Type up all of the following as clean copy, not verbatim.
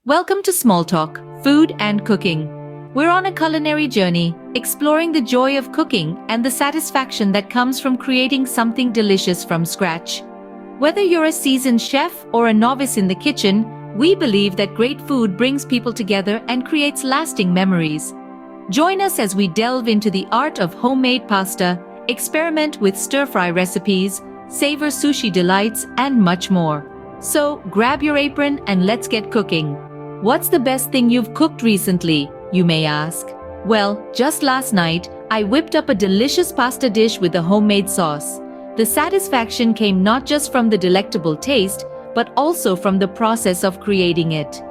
Welcome to Small Talk, Food and Cooking. We're on a culinary journey, exploring the joy of cooking and the satisfaction that comes from creating something delicious from scratch. Whether you're a seasoned chef or a novice in the kitchen, we believe that great food brings people together and creates lasting memories. Join us as we delve into the art of homemade pasta, experiment with stir-fry recipes, savor sushi delights, and much more. So, grab your apron and let's get cooking. What's the best thing you've cooked recently, you may ask? Well, just last night, I whipped up a delicious pasta dish with a homemade sauce. The satisfaction came not just from the delectable taste, but also from the process of creating it.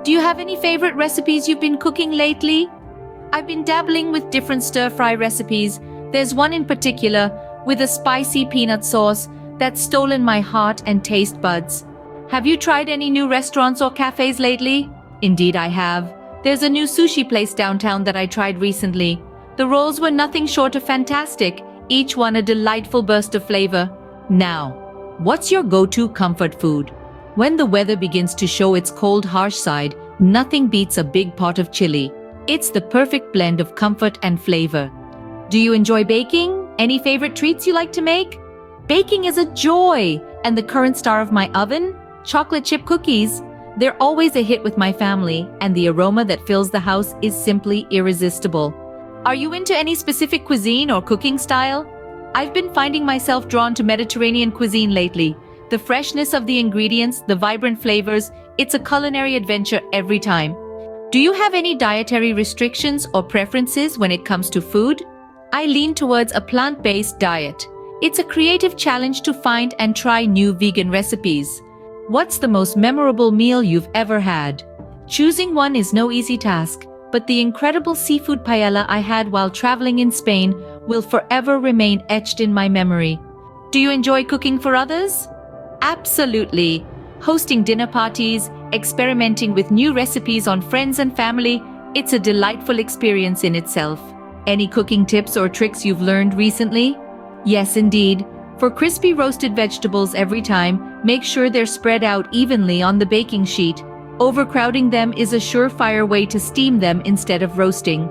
Do you have any favorite recipes you've been cooking lately? I've been dabbling with different stir-fry recipes. There's one in particular, with a spicy peanut sauce, that's stolen my heart and taste buds. Have you tried any new restaurants or cafes lately? Indeed I have. There's a new sushi place downtown that I tried recently. The rolls were nothing short of fantastic, each one a delightful burst of flavor. Now, what's your go-to comfort food? When the weather begins to show its cold, harsh side, nothing beats a big pot of chili. It's the perfect blend of comfort and flavor. Do you enjoy baking? Any favorite treats you like to make? Baking is a joy, and the current star of my oven? Chocolate chip cookies. They're always a hit with my family, and the aroma that fills the house is simply irresistible. Are you into any specific cuisine or cooking style? I've been finding myself drawn to Mediterranean cuisine lately. The freshness of the ingredients, the vibrant flavors, it's a culinary adventure every time. Do you have any dietary restrictions or preferences when it comes to food? I lean towards a plant-based diet. It's a creative challenge to find and try new vegan recipes. What's the most memorable meal you've ever had? Choosing one is no easy task, but the incredible seafood paella I had while traveling in Spain will forever remain etched in my memory. Do you enjoy cooking for others? Absolutely. Hosting dinner parties, experimenting with new recipes on friends and family, it's a delightful experience in itself. Any cooking tips or tricks you've learned recently? Yes, indeed. For crispy roasted vegetables every time, make sure they're spread out evenly on the baking sheet. Overcrowding them is a surefire way to steam them instead of roasting.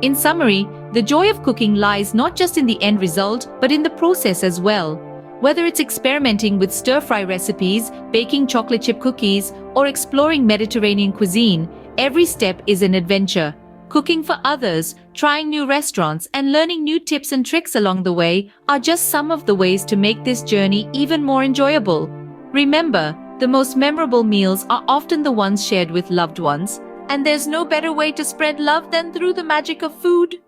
In summary, the joy of cooking lies not just in the end result, but in the process as well. Whether it's experimenting with stir-fry recipes, baking chocolate chip cookies, or exploring Mediterranean cuisine, every step is an adventure. Cooking for others, trying new restaurants, and learning new tips and tricks along the way are just some of the ways to make this journey even more enjoyable. Remember, the most memorable meals are often the ones shared with loved ones, and there's no better way to spread love than through the magic of food.